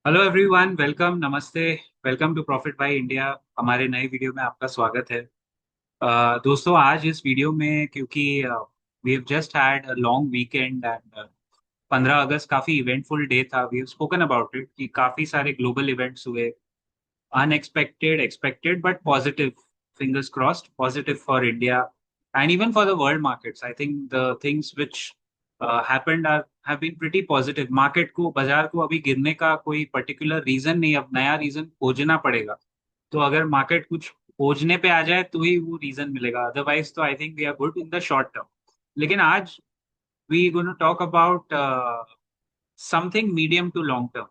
Hello everyone, welcome, नमस्ते। Welcome to profit by India. हमारे नए वीडियो में आपका स्वागत है। दोस्तों, आज इस वीडियो में क्योंकि we have just had a long weekend and 15 अगस्त काफी इवेंटफुल डे था। We have spoken about it कि काफी सारे ग्लोबल इवेंट्स हुए, unexpected, expected but positive. Fingers crossed, positive for India and even for the world markets. I think the things which happened are have been pretty positive. Market को, बाजार को अभी गिरने का कोई पर्टिकुलर रीजन नहीं, अब नया रीजन खोजना पड़ेगा। तो अगर मार्केट कुछ खोजने पे आ जाए तो ही वो रीजन मिलेगा, अदरवाइज तो I think we are good in the short term. लेकिन आज we gonna talk about something medium to long term,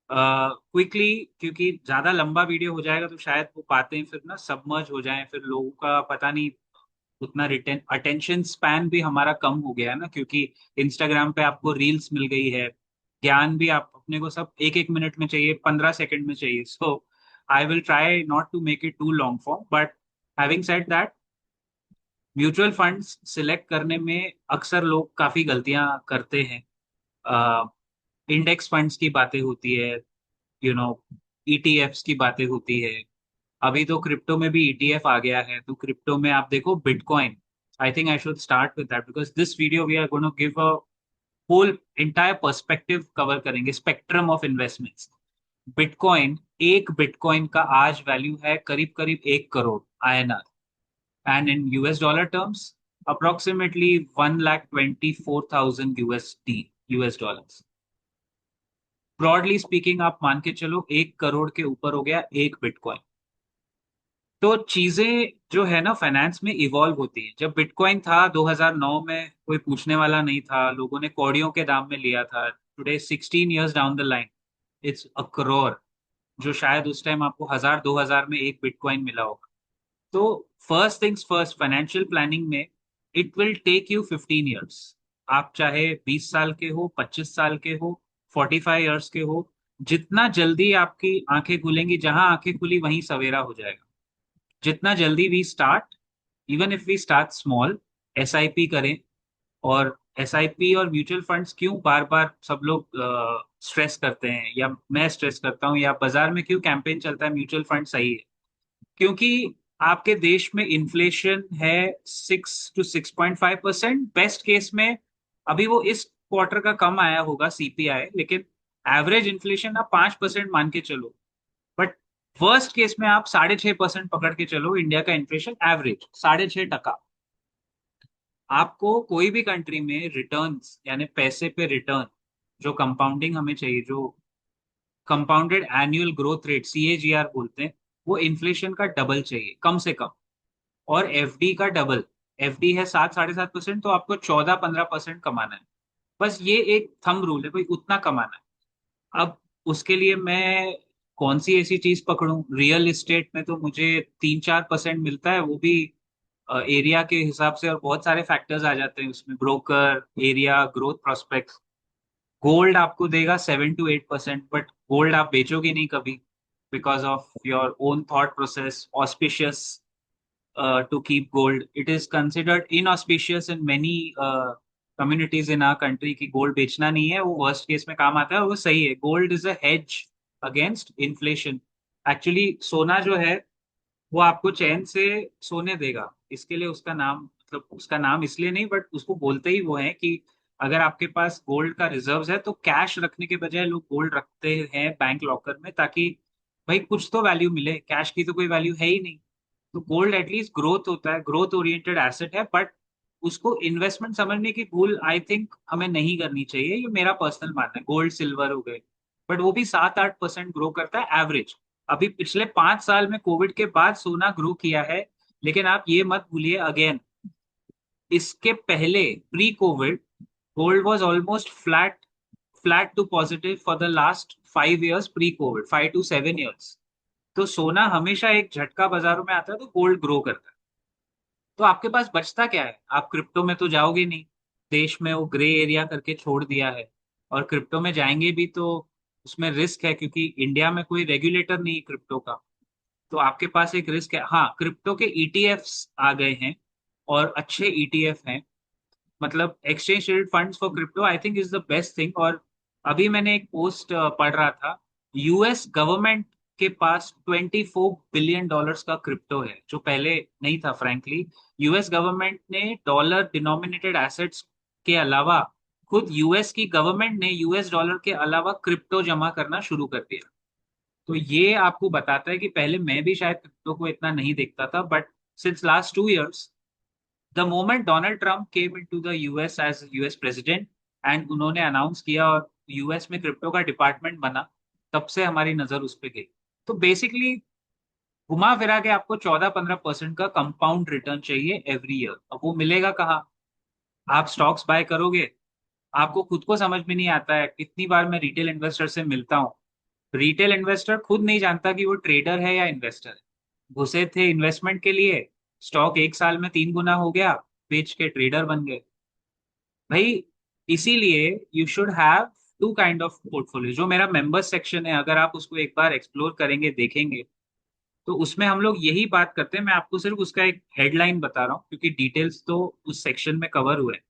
quickly, क्योंकि ज्यादा लंबा वीडियो हो जाएगा तो शायद वो बातें फिर ना सबमर्ज हो जाएं, फिर लोगों का पता नहीं उतना रिटेन अटेंशन स्पैन भी हमारा कम हो गया है ना, क्योंकि इंस्टाग्राम पे आपको रील्स मिल गई है। ज्ञान भी आप अपने को सब एक एक मिनट में चाहिए, 15 सेकंड में चाहिए। So I will try not to make it too long form, but having said that, mutual funds select करने में अक्सर लोग काफी गलतियां करते हैं। इंडेक्स फंड्स की बातें होती है, यू नो, ईटीएफ्स की बातें होती है। अभी तो क्रिप्टो में भी ईटीएफ आ गया है, तो क्रिप्टो में आप देखो bitcoin. I think I should start with that because this video we are gonna give a whole entire perspective, cover करेंगे स्पेक्ट्रम ऑफ इन्वेस्टमेंट्स। बिटकॉइन, एक बिटकॉइन का आज वैल्यू है करीब करीब 1 crore INR, and in US dollar terms approximately 1,24,000 USD, US dollars. Broadly speaking आप मान के चलो 1 करोड़ के ऊपर हो गया एक बिटकॉइन। तो चीजें जो है ना फाइनेंस में इवॉल्व होती है। जब बिटकॉइन था 2009 में, कोई पूछने वाला नहीं था, लोगों ने कौड़ियों के दाम में लिया था। Today 16 years down the line, it's a crore, जो शायद उस टाइम आपको 1,000 2,000 में एक बिटकॉइन मिला होगा। तो first things first, financial planning में it will take you 15 years. आप चाहे 20 साल के हो, 25 साल के हो, 45 इयर्स के हो, जितना जल्दी आपकी आंखें खुलेंगी, जहां आंखें खुली वहीं सवेरा हो जाएगा। जितना जल्दी we start, even if we start small, SIP करें। और एसआईपी और म्यूचुअल फंड्स क्यों बार बार सब लोग स्ट्रेस करते हैं, या मैं स्ट्रेस करता हूँ, या बाजार में क्यों कैंपेन चलता है म्यूचुअल फंड सही है? क्योंकि आपके देश में इन्फ्लेशन है 6 to 6.5%, बेस्ट केस में। अभी वो इस क्वार्टर का कम आया होगा सीपीआई, लेकिन एवरेज इन्फ्लेशन आप 5% मान के चलो। बट वर्स्ट केस में आप 6.5% पकड़ के चलो, इंडिया का इन्फ्लेशन एवरेज 6.5%। आपको कोई भी कंट्री में रिटर्न्स, यानी पैसे पे रिटर्न, जो कंपाउंडिंग हमें चाहिए, जो compounded annual growth rate, CAGR बोलते हैं, वो इन्फ्लेशन का डबल चाहिए कम से कम। और एफडी का डबल। एफडी है 7 साढ़े 7%, तो आपको 14-15% कमाना है। बस ये एक थंब रूल है भाई, उतना कमाना है। अब उसके लिए मैं कौन सी ऐसी चीज पकड़ूं? रियल एस्टेट में तो मुझे 3-4% मिलता है, वो भी एरिया के हिसाब से, और बहुत सारे फैक्टर्स आ जाते हैं उसमें, broker, area, growth prospects. Gold आपको देगा 7 to 8%, बट गोल्ड आप बेचोगे नहीं कभी, because of your own thought process, auspicious to keep gold. It is considered inauspicious in many communities in our country कि गोल्ड बेचना नहीं है, वो वर्स्ट केस में काम आता है, और वो सही है। Gold is a hedge against inflation. Actually सोना जो है, वो आपको चैन से सोने देगा। इसके लिए उसका नाम, मतलब उसका नाम इसलिए नहीं, बट उसको बोलते ही वो है कि अगर आपके पास गोल्ड का रिजर्व्स है तो कैश रखने के बजाय लोग गोल्ड रखते हैं बैंक लॉकर में, ताकि भाई कुछ तो वैल्यू मिले, कैश की तो कोई वैल्यू है ही नहीं। तो गोल्ड एटलीस्ट ग्रोथ होता है, ग्रोथ ओरिएंटेड एसेट है, बट उसको इन्वेस्टमेंट समझने की भूल आई थिंक हमें नहीं करनी चाहिए। ये मेरा पर्सनल मानना है। गोल्ड सिल्वर हो गए, बट वो भी 7-8% ग्रो करता है एवरेज। अभी पिछले 5 साल में कोविड के बाद सोना ग्रो किया है, लेकिन आप ये मत भूलिए अगेन, इसके पहले pre COVID gold was almost flat, flat to positive for the last 5 years, pre COVID 5 to 7 years. तो सोना हमेशा एक झटका बाजारों में आता है तो गोल्ड ग्रो करता है। तो आपके पास बचता क्या है? आप क्रिप्टो में तो जाओगे नहीं, देश में वो ग्रे एरिया करके छोड़ दिया है। और क्रिप्टो में जाएंगे भी तो उसमें रिस्क है, क्योंकि इंडिया में कोई रेगुलेटर नहीं है क्रिप्टो का। तो आपके पास एक रिस्क है। हाँ, क्रिप्टो के ईटीएफ्स आ गए हैं, और अच्छे ईटीएफ हैं। मतलब exchange traded funds for crypto I think is the best thing. और अभी मैंने एक पोस्ट पढ़ रहा था, यूएस गवर्नमेंट के पास $24 बिलियन का क्रिप्टो है, जो पहले नहीं था फ्रैंकली। यूएस गवर्नमेंट ने डॉलर डिनोमिनेटेड एसेट्स के अलावा, खुद यूएस की गवर्नमेंट ने यूएस डॉलर के अलावा क्रिप्टो जमा करना शुरू कर दिया। तो ये आपको बताता है कि पहले मैं भी शायद क्रिप्टो को इतना नहीं देखता था, but since last 2 years, the moment Donald Trump came into the US as US president and उन्होंने अनाउंस किया और यूएस में क्रिप्टो का डिपार्टमेंट बना, तब से हमारी नजर उस पर गई। तो बेसिकली घुमा फिरा के आपको 14-15% का कंपाउंड रिटर्न चाहिए एवरी ईयर। अब वो मिलेगा कहाँ? आप स्टॉक्स बाय करोगे, आपको खुद को समझ में नहीं आता है। कितनी बार मैं रिटेल इन्वेस्टर से मिलता हूँ, रिटेल इन्वेस्टर खुद नहीं जानता कि वो ट्रेडर है या इन्वेस्टर है। घुसे थे इन्वेस्टमेंट के लिए, स्टॉक 1 साल में 3 गुना हो गया, बेच के ट्रेडर बन गए भाई। इसीलिए you should have to kind of portfolio. जो मेरा मेंबर्स सेक्शन है, अगर आप उसको एक बार एक्सप्लोर करेंगे, देखेंगे, तो उसमें हम लोग यही बात करते हैं। मैं आपको सिर्फ उसका एक हेडलाइन बता रहा हूँ, क्योंकि डिटेल्स तो उस सेक्शन में कवर हुए हैं।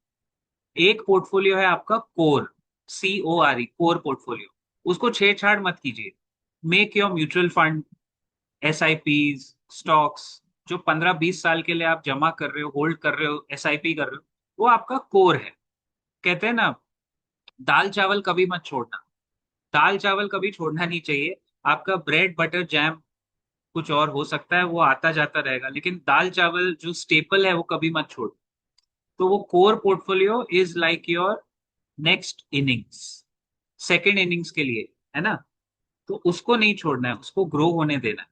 एक पोर्टफोलियो है आपका कोर, CORE, कोर पोर्टफोलियो। उसको छेड़छाड़ मत कीजिए। Make your mutual fund, SIPs, stocks, जो 15-20 साल के लिए आप जमा कर रहे हो, होल्ड कर रहे हो, SIP कर रहे हो, वो आपका कोर है। कहते हैं ना, दाल चावल कभी मत छोड़ना। दाल चावल कभी छोड़ना नहीं चाहिए। आपका ब्रेड बटर जैम कुछ और हो सकता है, वो आता जाता रहेगा, लेकिन दाल चावल जो स्टेपल है वो कभी मत छोड़। तो वो core portfolio is like your next innings, second innings के लिए, है ना? तो उसको नहीं छोड़ना है, उसको ग्रो होने देना है।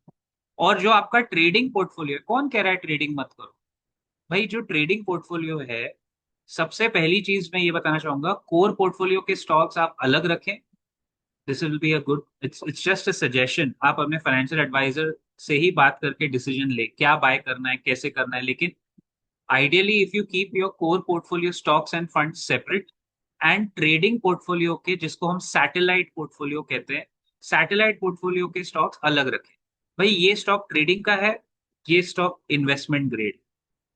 और जो आपका ट्रेडिंग पोर्टफोलियो है, कौन कह रहा है ट्रेडिंग मत करो? भाई जो ट्रेडिंग पोर्टफोलियो है, सबसे पहली चीज मैं ये बताना चाहूंगा, कोर पोर्टफोलियो के स्टॉक्स आप अलग रखें। This will be a good, it's just a suggestion. आप अपने फाइनेंशियल एडवाइजर से ही बात करके डिसीजन ले क्या बाय करना है, कैसे करना है। लेकिन ideally if you keep your core portfolio stocks end funds separate, and trading portfolio के, जिसको हम सैटेलाइट पोर्टफोलियो कहते हैं, सैटेलाइट पोर्टफोलियो के स्टॉक्स अलग रखें। भाई ये स्टॉक ट्रेडिंग का है, ये स्टॉक इन्वेस्टमेंट ग्रेड।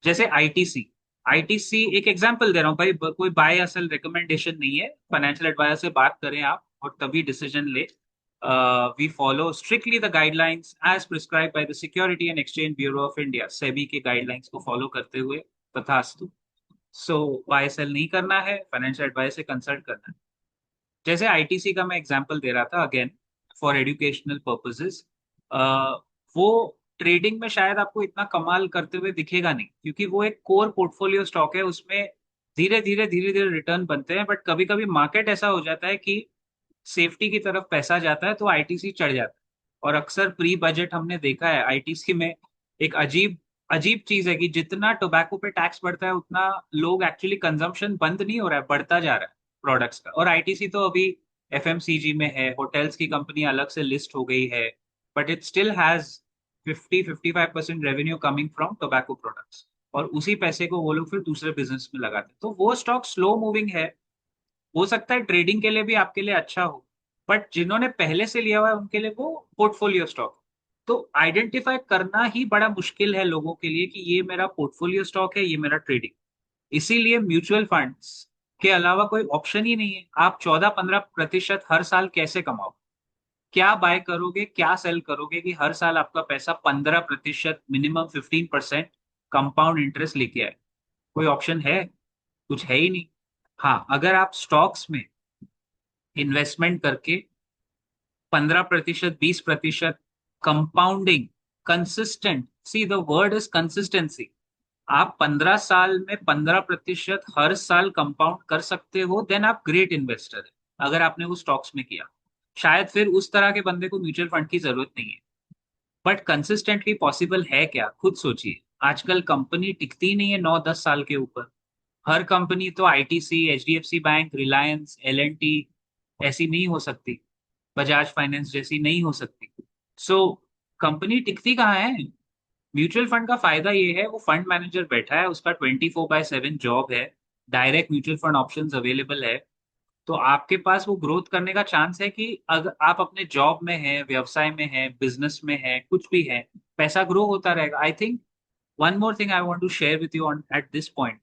जैसे आईटीसी, आईटीसी एक एग्जांपल दे रहा हूँ भाई, कोई बाय असल रिकमेंडेशन नहीं है। फाइनेंशियल एडवाइजर से बात करें आप और तभी डिसीजन ले। We follow strictly the guidelines as prescribe by the security and exchange bureau of India, SEBI के गाइडलाइंस को फॉलो करते हुए, तथास्तु। सो बाय सेल नहीं करना है, फाइनेंशियल एडवाइस से कंसल्ट करना है। जैसे आईटीसी का मैं एग्जांपल दे रहा था, अगेन फॉर एजुकेशनल पर्पसेस, वो ट्रेडिंग में शायद आपको इतना कमाल करते हुए दिखेगा नहीं, क्योंकि वो एक कोर पोर्टफोलियो स्टॉक है। उसमें धीरे धीरे रिटर्न बनते हैं, बट कभी कभी मार्केट ऐसा हो जाता है कि सेफ्टी की तरफ पैसा जाता है, तो आईटीसी चढ़ जाता है। और अक्सर प्री बजट हमने देखा है आईटीसी में, एक अजीब अजीब चीज है कि जितना टोबैको पे टैक्स बढ़ता है, उतना लोग एक्चुअली कंजम्पशन बंद नहीं हो रहा है, बढ़ता जा रहा है प्रोडक्ट्स का। और आईटीसी तो अभी FMCG में है, होटल्स की कंपनी अलग से लिस्ट हो गई है, but it still has 50-55% revenue coming from tobacco products. और उसी पैसे को वो लोग फिर दूसरे बिजनेस में लगाते हैं। तो वो स्टॉक स्लो मूविंग है, हो सकता है ट्रेडिंग के लिए भी आपके लिए अच्छा हो, बट जिन्होंने पहले से लिया हुआ है उनके लिए वो पोर्टफोलियो स्टॉक। तो आइडेंटिफाई करना ही बड़ा मुश्किल है लोगों के लिए कि ये मेरा पोर्टफोलियो स्टॉक है, ये मेरा ट्रेडिंग। इसीलिए म्यूचुअल फंड्स के अलावा कोई ऑप्शन ही नहीं है। आप 14-15% हर साल कैसे कमाओ? क्या बाय करोगे, क्या सेल करोगे कि हर साल आपका पैसा 15%, मिनिमम 15% कंपाउंड इंटरेस्ट लेके आए? कोई ऑप्शन है? कुछ है ही नहीं। हाँ, अगर आप स्टॉक्स में इन्वेस्टमेंट करके 15%, 20% compounding, consistent, see the word is consistency, आप 15 साल में 15% हर साल कंपाउंड कर सकते हो, देन आप ग्रेट इन्वेस्टर है। अगर आपने वो स्टॉक्स में किया, शायद फिर उस तरह के बंदे को म्यूचुअल फंड की जरूरत नहीं है। बट कंसिस्टेंटली पॉसिबल है क्या? खुद सोचिए। आजकल कंपनी टिकती नहीं है 9-10 साल के ऊपर। हर कंपनी तो ITC, HDFC bank, Reliance, L&T ऐसी नहीं हो सकती, बजाज फाइनेंस जैसी नहीं हो सकती। सो कंपनी टिकती कहाँ है? म्यूचुअल फंड का फायदा ये है, वो फंड मैनेजर बैठा है, उसका 24/7 जॉब है, direct mutual fund options available है। तो आपके पास वो ग्रोथ करने का चांस है कि अगर आप अपने जॉब में हैं, व्यवसाय में हैं, बिजनेस में हैं, कुछ भी है, पैसा ग्रो होता रहेगा। I think one more thing I want to share with you on at this point,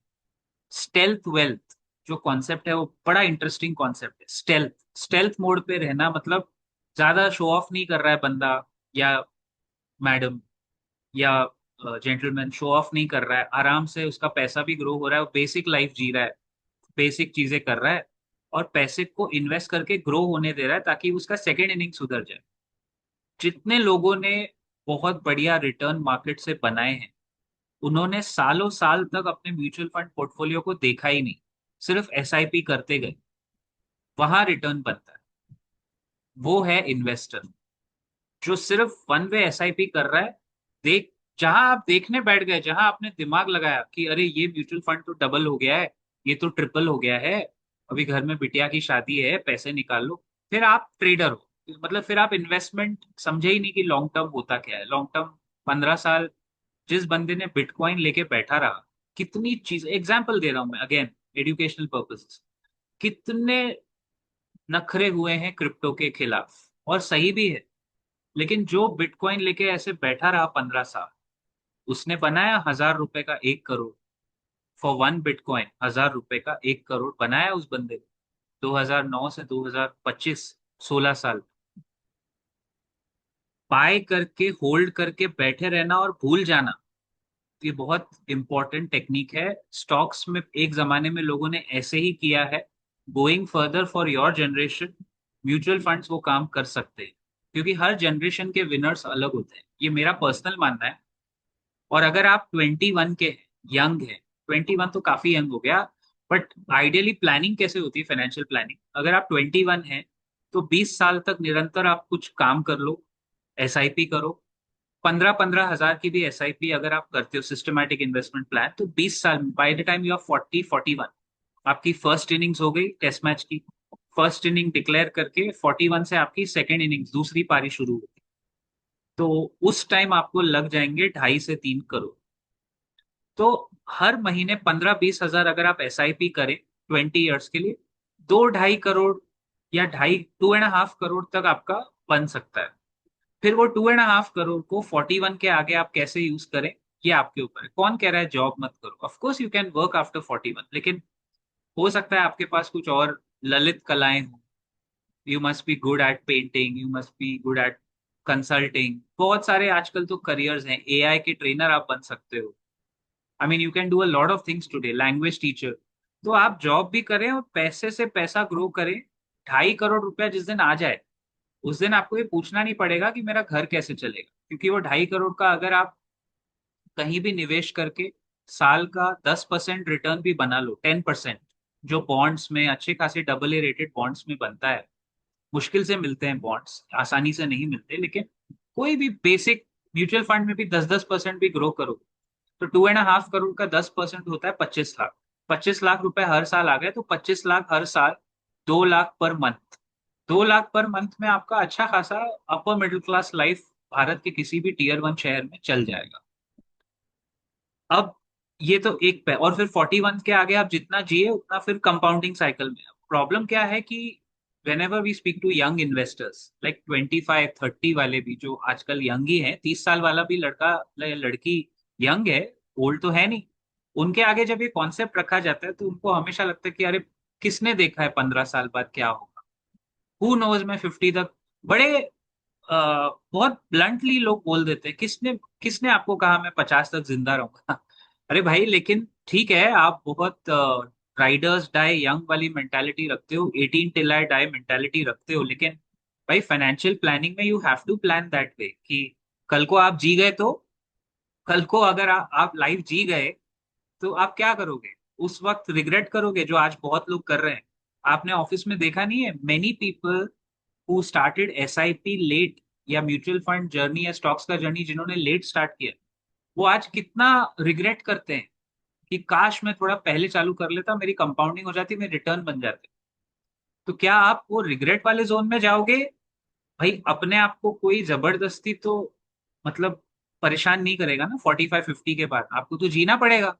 stealth wealth जो कॉन्सेप्ट है, वो बड़ा इंटरेस्टिंग कॉन्सेप्ट है। स्टेल्थ, स्टेल्थ मोड पे रहना मतलब ज्यादा शो ऑफ नहीं कर रहा है बंदा या मैडम या जेंटलमैन, शो ऑफ नहीं कर रहा है, आराम से उसका पैसा भी ग्रो हो रहा है, वो बेसिक लाइफ जी रहा है, बेसिक चीजें कर रहा है, और पैसे को इन्वेस्ट करके ग्रो होने दे रहा है ताकि उसका सेकेंड इनिंग सुधर जाए। जितने लोगों ने बहुत बढ़िया रिटर्न मार्केट से बनाए हैं, उन्होंने सालों साल तक अपने म्यूचुअल फंड पोर्टफोलियो को देखा ही नहीं, सिर्फ एसआईपी करते गए, वहां रिटर्न बनता है। वो है इन्वेस्टर जो सिर्फ वन वे एसआईपी कर रहा है। देख, जहां आप देखने बैठ गए, जहां आपने दिमाग लगाया कि अरे ये म्यूचुअल फंड तो डबल हो गया है, ये तो ट्रिपल हो गया है, अभी घर में बिटिया की शादी है, पैसे निकाल लो, फिर आप ट्रेडर हो। मतलब फिर आप इन्वेस्टमेंट समझे ही नहीं कि लॉन्ग टर्म होता क्या है। लॉन्ग टर्म 15 साल जिस बंदे ने बिटकॉइन लेके बैठा रहा, कितनी चीज, एग्जाम्पल दे रहा हूं मैं अगेन, एजुकेशनल पर्पसेस, कितने नखरे हुए हैं क्रिप्टो के खिलाफ, और सही भी है। लेकिन जो बिटकॉइन लेके ऐसे बैठा रहा 15 साल, उसने बनाया 1,000 रुपए का 1 करोड़। फॉर वन बिटकॉइन 1,000 रुपए का 1 करोड़ बनाया उस बंदे ने। 2009 से 2025, 16 साल बाय करके होल्ड करके बैठे रहना और भूल जाना, ये बहुत इंपॉर्टेंट टेक्निक है। स्टॉक्स में एक जमाने में लोगों ने ऐसे ही किया है। Going further for your generation, mutual funds वो काम कर सकते हैं, क्योंकि हर जनरेशन के विनर्स अलग होते हैं, ये मेरा पर्सनल मानना है। और अगर आप 21 के यंग है, 21 तो काफी यंग हो गया, बट आइडियली प्लानिंग कैसे होती है, फाइनेंशियल प्लानिंग, अगर आप 21 है तो 20 साल तक निरंतर आप कुछ काम कर लो, एसआईपी करो। 15-15 हजार की भी एसआईपी अगर आप करते हो, सिस्टमैटिक इन्वेस्टमेंट प्लान, तो 20 साल, by the time you are 40-41, आपकी फर्स्ट इनिंग्स हो गई टेस्ट मैच की। फर्स्ट इनिंग डिक्लेयर करके 41 से आपकी सेकेंड इनिंग्स, दूसरी पारी शुरू होगी। तो उस टाइम आपको लग जाएंगे 2.5 से 3 करोड़। तो हर महीने 15-20 हजार अगर आप एसआईपी करें 20 ईयर्स के लिए, 2-2.5 करोड़ या 2.5 करोड़ तक आपका बन सकता है। फिर वो 2.5 करोड़ को 41 के आगे आप कैसे यूज करें, ये आपके ऊपर है। कौन कह रहा है जॉब मत करो, of course you can work after 41, लेकिन हो सकता है आपके पास कुछ और ललित कलाएं हों। You must be good at painting, you must be good at consulting, बहुत सारे आजकल तो करियर्स हैं, एआई के ट्रेनर आप बन सकते हो। I mean you can do a lot of things today, language teacher. तो आप जॉब भी करें और पैसे से पैसा ग्रो करें। 2.5 करोड़ रुपया जिस दिन आ जाए, उस दिन आपको ये पूछना नहीं पड़ेगा कि मेरा घर कैसे चलेगा, क्योंकि वो 2.5 करोड़ का अगर आप कहीं भी निवेश करके साल का 10% रिटर्न भी बना लो, 10%, जो बॉन्ड्स में अच्छे खासे डबल ए रेटेड बॉन्ड्स में बनता है। मुश्किल से मिलते हैं बॉन्ड्स, आसानी से नहीं मिलते, लेकिन कोई भी बेसिक म्यूचुअल फंड में भी 10-10% भी ग्रो करो, तो 2.5 करोड़ का 10% होता है 25 लाख। 25 लाख रुपए हर साल आ गए, तो 25 लाख हर साल, 2 lakh per month. 2 lakh per month में आपका अच्छा खासा upper middle class life Bharat के किसी भी टीयर 1 शहर में चल जाएगा। अब ये तो एक पे, और फिर 41 के आगे आप जितना जिए उतना फिर कंपाउंडिंग साइकिल में। प्रॉब्लम क्या है कि whenever we speak to young investors like 25-30 वाले भी, जो आजकल यंग ही है, 30 साल वाला भी लड़का या लड़की यंग है, ओल्ड तो है नहीं, उनके आगे जब ये कॉन्सेप्ट रखा जाता है तो उनको हमेशा लगता है कि अरे किसने देखा है 15 साल बाद क्या होगा, हु नोज मैं 50 तक। बड़े बहुत ब्लंटली लोग बोल देते हैं, किसने किसने आपको कहा मैं 50 तक जिंदा रहूंगा। अरे भाई, लेकिन ठीक है, आप बहुत राइडर्स डाई यंग वाली मेंटालिटी रखते हो, 18 टिल आई डाई मेंटालिटी रखते हो, लेकिन भाई फाइनेंशियल प्लानिंग में you have to plan that way कि कल को आप जी गए तो, कल को अगर आप लाइफ जी गए तो आप क्या करोगे? उस वक्त रिग्रेट करोगे, जो आज बहुत लोग कर रहे हैं। आपने ऑफिस में देखा नहीं है, many people who started SIP late, या म्यूचुअल फंड जर्नी या स्टॉक्स का जर्नी जिन्होंने लेट स्टार्ट किया, वो आज कितना रिग्रेट करते हैं कि काश मैं थोड़ा पहले चालू कर लेता, मेरी कंपाउंडिंग हो जाती, मेरे रिटर्न बन जाते। तो क्या आप वो रिग्रेट वाले जोन में जाओगे? भाई अपने आप को कोई जबरदस्ती तो मतलब परेशान नहीं करेगा ना, 45-50 के बाद आपको तो जीना पड़ेगा।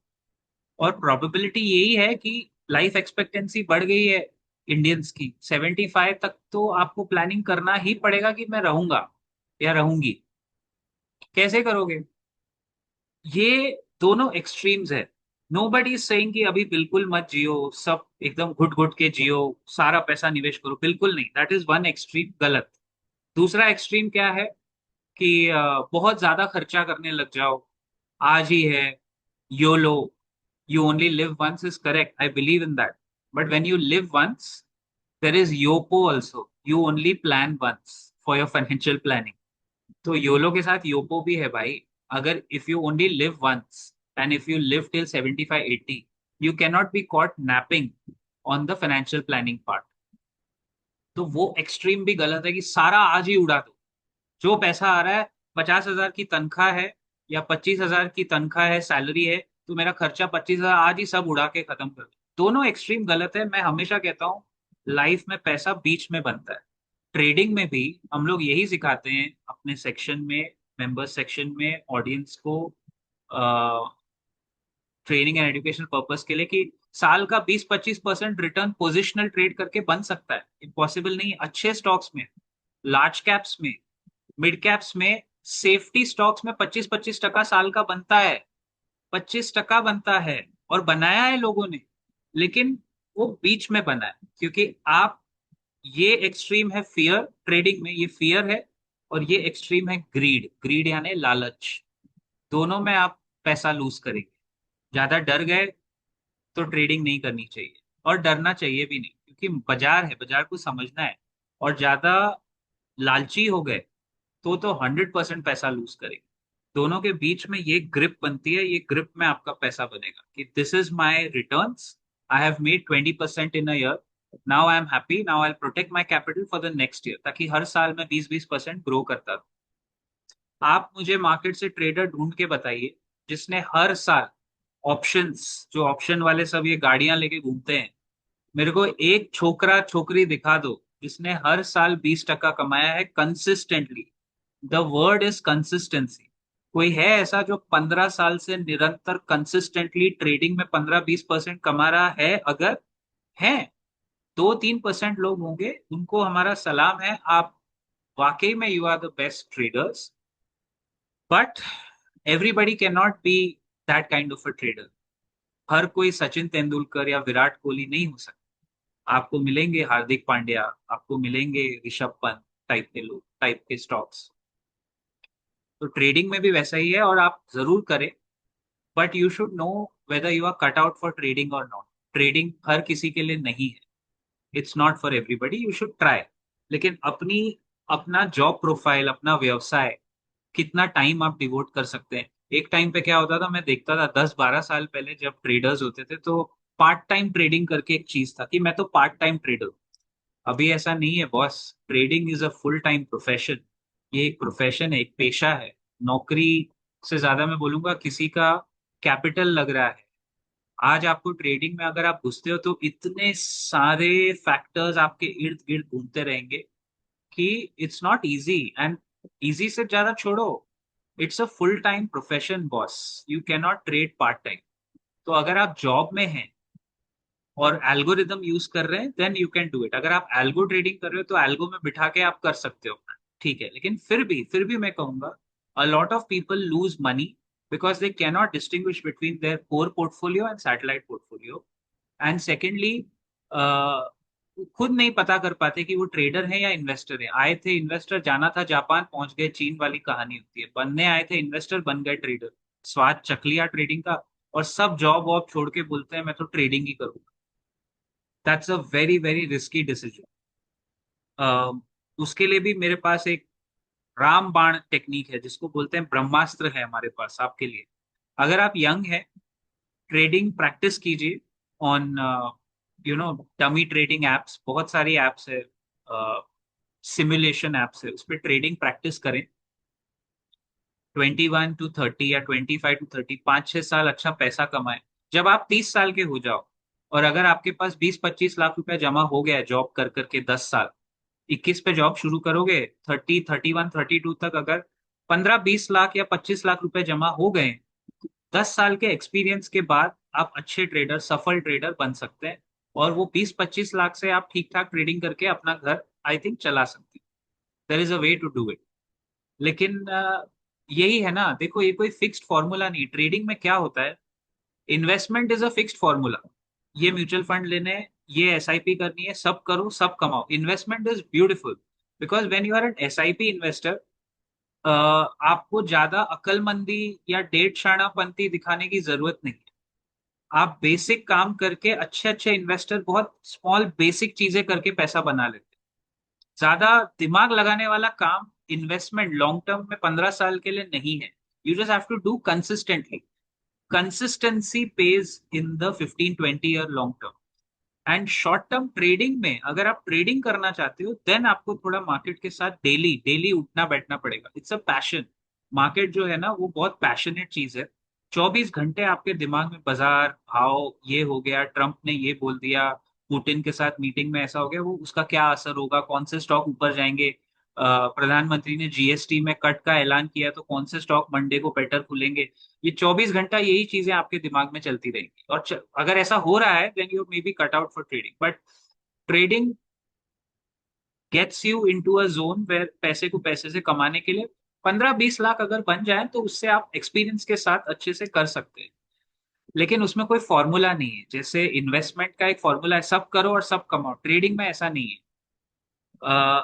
और प्रोबेबिलिटी यही है कि लाइफ एक्सपेक्टेंसी बढ़ गई है इंडियंस की, 75 तक तो आपको प्लानिंग करना ही पड़ेगा कि मैं रहूंगा या रहूंगी। कैसे करोगे? ये दोनों एक्सट्रीम्स है। नो बडी इज सेइंग कि अभी बिल्कुल मत जियो, सब एकदम घुट घुट के जियो, सारा पैसा निवेश करो, बिल्कुल नहीं, दैट इज वन एक्सट्रीम गलत। दूसरा एक्सट्रीम क्या है कि बहुत ज्यादा खर्चा करने लग जाओ, आज ही है, YOLO, you only live once is correct. I believe in that. But when you live once, there is YOPO also. You only plan once for your financial planning. तो योलो के साथ योपो भी है भाई. अगर if you only live once and if you live till 75 80, you cannot be caught napping on the financial planning part. तो वो extreme भी गलत है कि सारा आज ही उड़ा दो. जो पैसा आ रहा है, 50,000 की तनख्वाह है या 25,000 की तनख्वाह है, सैलरी है, तो मेरा खर्चा 25,000 आज ही सब उड़ा के खत्म कर दो. दोनों एक्सट्रीम गलत है. मैं हमेशा कहता हूँ लाइफ में पैसा बीच में बनता है. ट्रेडिंग में भी हम लोग यही सिखाते हैं अपने सेक्शन में, मेंबर्स सेक्शन में, ऑडियंस को, ट्रेनिंग एंड एजुकेशन पर्पस के लिए, कि साल का 20-25% रिटर्न पोजिशनल ट्रेड करके बन सकता है. इम्पॉसिबल नहीं है. अच्छे स्टॉक्स में, लार्ज कैप्स में, मिड कैप्स में, सेफ्टी स्टॉक्स में 25-25% साल का बनता है. 25% बनता है और बनाया है लोगों ने. लेकिन वो बीच में बना है क्योंकि आप, ये एक्सट्रीम है फियर, ट्रेडिंग में ये फियर है, और ये एक्सट्रीम है ग्रीड. ग्रीड यानी लालच. दोनों में आप पैसा लूज करेंगे. ज्यादा डर गए तो ट्रेडिंग नहीं करनी चाहिए, और डरना चाहिए भी नहीं क्योंकि बाजार है, बाजार को समझना है. और ज्यादा लालची हो गए तो 100% पैसा लूज करेंगे. दोनों के बीच में ये ग्रिप बनती है, ये ग्रिप में आपका पैसा बनेगा कि this is my returns, I have made 20% in a year, now I am happy, now I protect my capital for the next year, ताकि हर साल मैं 20-20% ग्रो करता रहूं. आप मुझे मार्केट से ट्रेडर ढूंढ के बताइए जिसने हर साल ऑप्शंस, जो ऑप्शन वाले सब ये गाड़ियां लेके घूमते हैं, मेरे को एक छोकरा छोकरी दिखा दो जिसने हर साल 20% कमाया है consistently. The word is consistency. कोई है ऐसा जो 15 साल से निरंतर कंसिस्टेंटली ट्रेडिंग में 15-20% कमा रहा है? अगर है, 2-3% लोग होंगे, उनको हमारा सलाम है. आप वाकई में you are the best traders. But everybody can not be that kind of a trader. हर कोई सचिन तेंदुलकर या विराट कोहली नहीं हो सकता. आपको मिलेंगे हार्दिक पांड्या, आपको मिलेंगे ऋषभ पंत टाइप के लोग, टाइप के स्टॉक्स. तो ट्रेडिंग में भी वैसा ही है, और आप जरूर करें. But you should know whether you are cut out for trading और नॉट. ट्रेडिंग हर किसी के लिए नहीं है. It's not for everybody. You should try. लेकिन अपनी, अपना जॉब प्रोफाइल, अपना व्यवसाय, कितना टाइम आप डिवोट कर सकते हैं. एक टाइम पे क्या होता था, मैं देखता था 10-12 साल पहले जब ट्रेडर्स होते थे, तो पार्ट टाइम ट्रेडिंग करके एक चीज था कि मैं तो पार्ट टाइम ट्रेडर हूं. अभी ऐसा नहीं है boss. Trading is a full time profession. ये एक प्रोफेशन है, एक पेशा है. नौकरी से ज्यादा मैं बोलूंगा किसी का कैपिटल लग रहा है. आज आपको ट्रेडिंग में अगर आप घुसते हो तो इतने सारे फैक्टर्स आपके इर्द गिर्द घूमते रहेंगे कि it's not easy. And easy से ज्यादा छोड़ो, it's a full time profession boss. You can not trade part time. तो अगर आप जॉब में हैं और एल्गोरिदम यूज कर रहे हैं, then you can do it. अगर आप एल्गो ट्रेडिंग कर रहे हो तो एल्गो में बिठा के आप कर सकते हो, ठीक है. लेकिन फिर भी मैं कहूंगा a lot of people lose money because they can not distinguish between their core portfolio and satellite portfolio. And secondly, खुद नहीं पता कर पाते कि वो ट्रेडर है या इन्वेस्टर है. आए थे इन्वेस्टर, जाना था जापान, पहुंच गए चीन वाली कहानी होती है. बनने आए थे इन्वेस्टर, बन गए ट्रेडर. स्वाद चख लिया ट्रेडिंग का, और सब जॉब वॉब छोड़ के बोलते हैं मैं तो ट्रेडिंग ही करूंगा. That's a very very risky decision. उसके लिए भी मेरे पास एक राम बाण टेक्निक है जिसको बोलते हैं ब्रह्मास्त्र, है हमारे पास आपके लिए. अगर आप यंग है, ट्रेडिंग प्रैक्टिस कीजिए on, you know, dummy trading apps. बहुत सारी एप्स है, सिमुलेशन एप्स है, उस पर ट्रेडिंग प्रैक्टिस करें. 21 to 30 या 25 to 30, 5-6 साल अच्छा पैसा कमाए. जब आप 30 साल के हो जाओ, और अगर आपके पास 20-25 लाख रुपया जमा हो गया है जॉब कर करके 10 साल, 21 पे जॉब शुरू करोगे, 30, 31, 32 तक अगर 15-20 लाख या 25 लाख रुपए जमा हो गए, 10 साल के एक्सपीरियंस के बाद आप अच्छे ट्रेडर, सफल ट्रेडर बन सकते हैं. और वो 20-25 लाख से आप ठीक ठाक ट्रेडिंग करके अपना घर आई थिंक चला सकते हैं. There is a way to do it. लेकिन यही है ना, देखो ये कोई फिक्स्ड फॉर्मूला नहीं. ट्रेडिंग में क्या होता है, investment is a fixed formula. ये म्यूचुअल फंड लेने हैं, ये एसआईपी करनी है, सब करो सब कमाओ. Investment is beautiful. Because when you are an SIP investor, आपको ज्यादा अक्लमंदी या डेढ़ शाणापंती दिखाने की जरूरत नहीं है। आप बेसिक काम करके, अच्छे अच्छे इन्वेस्टर बहुत स्मॉल बेसिक चीजें करके पैसा बना लेते हैं। ज्यादा दिमाग लगाने वाला काम इन्वेस्टमेंट लॉन्ग टर्म में 15 साल के लिए नहीं है। You just have to do consistently. Consistency pays in the 15-20 year long term. And short term trading में अगर आप ट्रेडिंग करना चाहते हो, देन आपको थोड़ा मार्केट के साथ डेली डेली उठना बैठना पड़ेगा। It's a passion. मार्केट जो है ना, वो बहुत पैशनेट चीज है। 24 घंटे आपके दिमाग में बाजार भाव, ये हो गया, ट्रम्प ने ये बोल दिया, पुतिन के साथ मीटिंग में ऐसा हो गया, वो उसका क्या असर होगा, कौन से स्टॉक ऊपर जाएंगे, प्रधानमंत्री ने GST में कट का ऐलान किया तो कौन से स्टॉक मंडे को बेटर खुलेंगे। ये 24 घंटा यही चीजें आपके दिमाग में चलती रहेंगी। और अगर ऐसा हो रहा है, then you may be cut out for trading. But trading gets you into a zone where पैसे को पैसे से कमाने के लिए 15-20 लाख अगर बन जाए तो उससे आप एक्सपीरियंस के साथ अच्छे से कर सकते हैं। लेकिन उसमें कोई फॉर्मूला नहीं है, जैसे इन्वेस्टमेंट का एक फॉर्मूला है, सब करो और सब कमाओ। ट्रेडिंग में ऐसा नहीं है।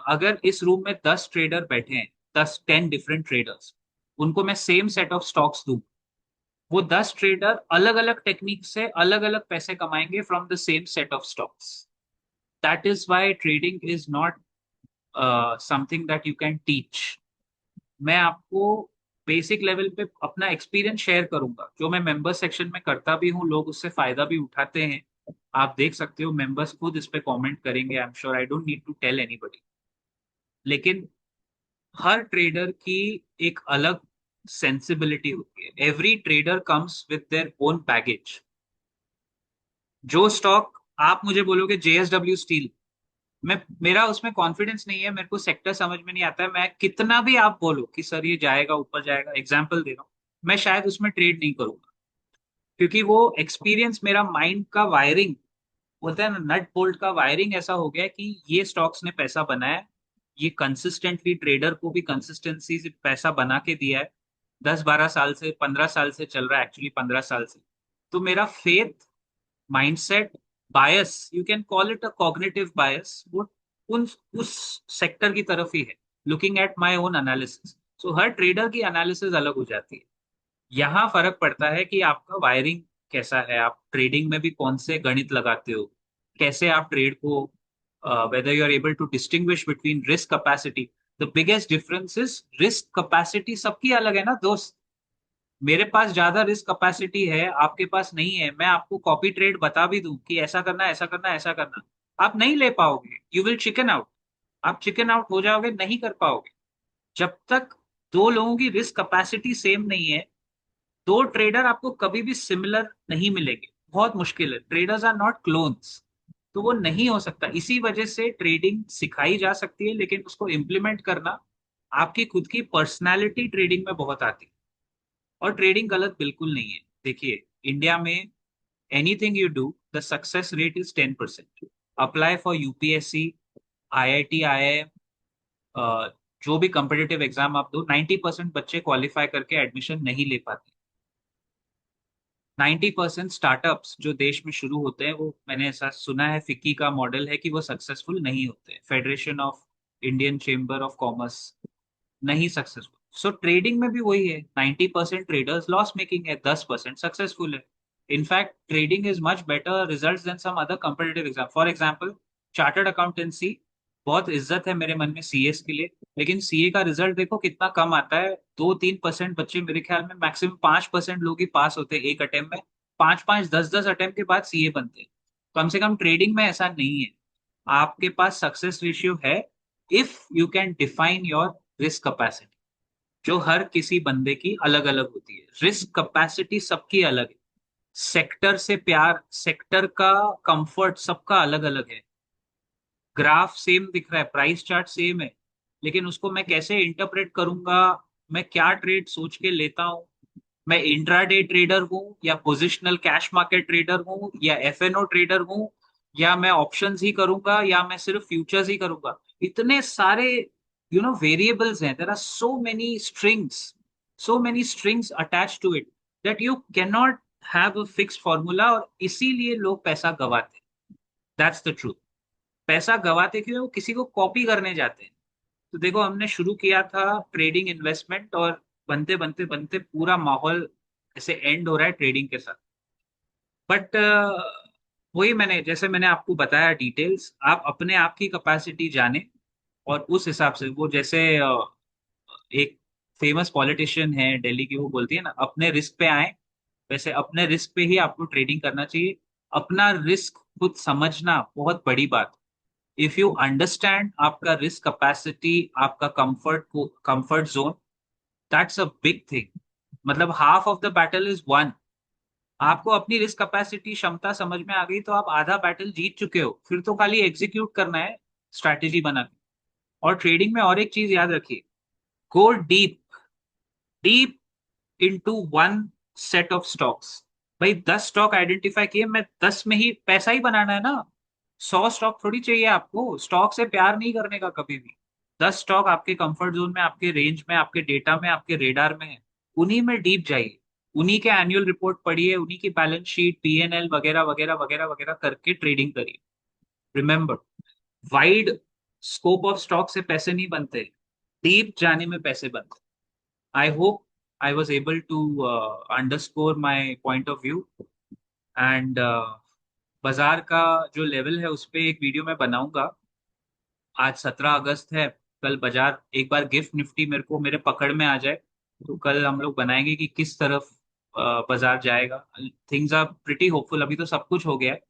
अगर इस रूम में 10 ट्रेडर बैठे हैं, 10 डिफरेंट ट्रेडर्स, उनको मैं सेम सेट ऑफ स्टॉक्स दूं, वो 10 ट्रेडर अलग अलग टेक्निक से अलग अलग पैसे कमाएंगे from the same set of stocks. That is why trading is not something that you can teach. मैं आपको बेसिक लेवल पे अपना एक्सपीरियंस शेयर करूंगा, जो मैं मेंबर सेक्शन में करता भी हूँ, लोग उससे फायदा भी उठाते हैं। आप देख सकते हो, मेंबर्स खुद इस पे कमेंट करेंगे। I am sure, I don't need to tell anybody. लेकिन हर ट्रेडर की एक अलग सेंसिबिलिटी होती है। Every trader comes with their own baggage. जो स्टॉक आप मुझे बोलोगे JSW स्टील, मैं मेरा उसमें कॉन्फिडेंस नहीं है, मेरे को सेक्टर समझ में नहीं आता है, मैं कितना भी आप बोलो कि सर ये जाएगा ऊपर जाएगा, एग्जाम्पल दे रहा हूँ, मैं शायद उसमें ट्रेड नहीं करूंगा। क्योंकि वो एक्सपीरियंस, मेरा माइंड का वायरिंग होता है ना, नट बोल्ट का वायरिंग ऐसा हो गया कि ये स्टॉक्स ने पैसा बनाया, ये कंसिस्टेंटली ट्रेडर को भी कंसिस्टेंसी से पैसा बना के दिया है। 10-12 साल से, 15 साल से चल रहा है, एक्चुअली 15 साल से। तो मेरा faith, mindset, bias, you can call it a cognitive bias, वो उन उस सेक्टर की तरफ ही है, looking at my own analysis. So हर ट्रेडर की एनालिसिस अलग हो जाती है। यहाँ फर्क पड़ता है कि आपका वायरिंग कैसा है, आप ट्रेडिंग में भी कौन से गणित लगाते हो, कैसे आप ट्रेड को, whether you are able to distinguish between risk capacity. The biggest difference is risk capacity सबकी अलग है ना दोस्त। मेरे पास ज्यादा रिस्क कैपेसिटी है, आपके पास नहीं है। मैं आपको कॉपी ट्रेड बता भी दूं कि ऐसा करना, ऐसा करना, ऐसा करना, आप नहीं ले पाओगे। You will chicken out. आप चिकन आउट हो जाओगे, नहीं कर पाओगे। जब तक दो लोगों की रिस्क कैपेसिटी सेम नहीं है, दो ट्रेडर आपको कभी भी सिमिलर नहीं मिलेंगे, बहुत मुश्किल है। Traders are not clones. तो वो नहीं हो सकता। इसी वजह से ट्रेडिंग सिखाई जा सकती है, लेकिन उसको इम्प्लीमेंट करना, आपकी खुद की पर्सनालिटी ट्रेडिंग में बहुत आती है। और ट्रेडिंग गलत बिल्कुल नहीं है। देखिए, इंडिया में anything you do, the success rate is 10%। Apply for UPSC, IIT, IIM, जो भी कम्पिटेटिव एग्जाम आप दो, 90% बच्चे क्वालिफाई करके एडमिशन नहीं ले पाते। 90% स्टार्टअप्स जो देश में शुरू होते हैं, वो मैंने ऐसा सुना है, फिक्की का मॉडल है कि वो सक्सेसफुल नहीं होते। Federation of Indian chamber of commerce, नहीं सक्सेसफुल। सो ट्रेडिंग में भी वही है, 90% ट्रेडर्स लॉस मेकिंग है, 10% सक्सेसफुल है। In fact trading is much better result than some other competitive exam. For example, chartered accountancy, बहुत इज्जत है मेरे मन में CS के लिए, लेकिन CA का रिजल्ट देखो कितना कम आता है। 2-3% बच्चे, मेरे ख्याल में मैक्सिमम 5% लोग ही पास होते हैं एक अटेम्प्ट में। 5-5, 10-10 अटेम्प्ट के बाद CA बनते हैं। कम से कम ट्रेडिंग में ऐसा नहीं है। आपके पास सक्सेस रेशियो है if you can define your risk capacity, जो हर किसी बंदे की अलग अलग होती है। रिस्क कैपेसिटी सबकी अलग है। सेक्टर से प्यार, सेक्टर का कंफर्ट सबका अलग अलग है। ग्राफ सेम दिख रहा है, प्राइस चार्ट सेम है, लेकिन उसको मैं कैसे इंटरप्रेट करूंगा, मैं क्या ट्रेड सोच के लेता हूँ, मैं इंट्राडे ट्रेडर हूँ या पोजिशनल कैश मार्केट ट्रेडर हूँ या FNO ट्रेडर हूँ, या मैं ऑप्शंस ही करूंगा या मैं सिर्फ फ्यूचर्स ही करूंगा। इतने सारे वेरिएबल्स हैं। There are so many strings attach to it, that you can not have a fixed formula. और इसीलिए लोग पैसा गवाते हैं। That's the truth. पैसा गवाते क्यों? वो किसी को कॉपी करने जाते हैं। तो देखो हमने शुरू किया था ट्रेडिंग इन्वेस्टमेंट, और बनते बनते बनते पूरा माहौल ऐसे एंड हो रहा है ट्रेडिंग के साथ। बट वही मैंने, जैसे मैंने आपको बताया डिटेल्स, आप अपने आप की कैपेसिटी जाने और उस हिसाब से वो, जैसे एक फेमस पॉलिटिशियन है दिल्ली की, वो बोलती है ना, अपने रिस्क पे आए। वैसे अपने रिस्क पे ही आपको ट्रेडिंग करना चाहिए। अपना रिस्क खुद समझना बहुत बड़ी बात। इफ यू अंडरस्टैंड आपका रिस्क कैपेसिटी, आपका comfort zone, that's a big thing. मतलब half of the battle is won. आपको अपनी रिस्क कैपेसिटी क्षमता समझ में आ गई तो आप आधा बैटल जीत चुके हो, फिर तो खाली एग्जीक्यूट करना है स्ट्रैटेजी बना के। और ट्रेडिंग में और एक चीज याद रखिए, go deep, deep into one set of stocks. भाई 10 स्टॉक आइडेंटिफाई किए, मैं 10 में ही पैसा ही बनाना है ना। 100 स्टॉक थोड़ी चाहिए आपको, स्टॉक से प्यार नहीं करने का कभी भी। 10 स्टॉक आपके कंफर्ट जोन में, आपके रेंज में, आपके डेटा में, आपके रेडार में है, उन्हीं में डीप जाइए। उन्हीं के एनुअल रिपोर्ट पढ़िए, उन्हीं की बैलेंस शीट, पीएनएल वगैरह वगैरह वगैरह वगैरह करके ट्रेडिंग करिए। Remember, wide scope of stock से पैसे नहीं बनते, डीप जाने में पैसे बनते। I hope I was able to underscore my point of view, and बाजार का जो लेवल है उस पे एक वीडियो मैं बनाऊंगा। आज 17 अगस्त है, कल बाजार एक बार गिफ्ट निफ्टी मेरे को मेरे पकड़ में आ जाए तो कल हम लोग बनाएंगे कि किस तरफ बाजार जाएगा। थिंग्स आर प्रिटी होपफुल, अभी तो सब कुछ हो गया है,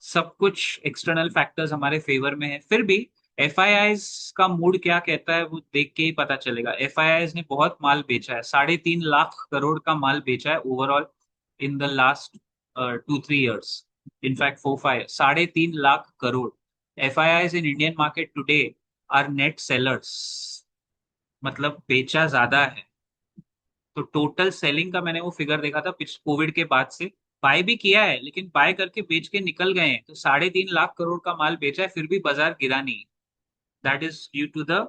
सब कुछ एक्सटर्नल फैक्टर्स हमारे फेवर में है। फिर भी एफआईआईज का मूड क्या कहता है वो देख के ही पता चलेगा। एफआईआईज ने बहुत माल बेचा है, 3.5 लाख करोड़ का माल बेचा है overall in the last 2-3 years, in fact 4-5, 3.5 lakh crore. FIIs in Indian market today are net sellers, मतलब बेचा ज्यादा है। तो टोटल सेलिंग का मैंने वो फिगर देखा था कोविड के बाद से। बाय भी किया है लेकिन बाय करके बेच के निकल गए हैं, तो 3.5 लाख करोड़ का माल बेचा है, फिर भी बाजार गिरा नहीं। That is due to the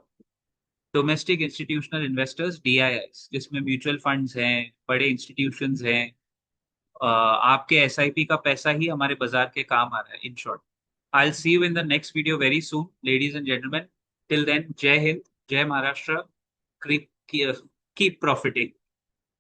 domestic institutional investors, DIIs, जिसमें म्यूचुअल फंड्स हैं, बड़े इंस्टीट्यूशंस हैं। आपके एसआईपी का पैसा ही हमारे बाजार के काम आ रहा है, in short. I see you in the next video very soon, ladies and gentleman. Till then, जय हिंद, जय महाराष्ट्र, कीप कीप प्रॉफिटिंग।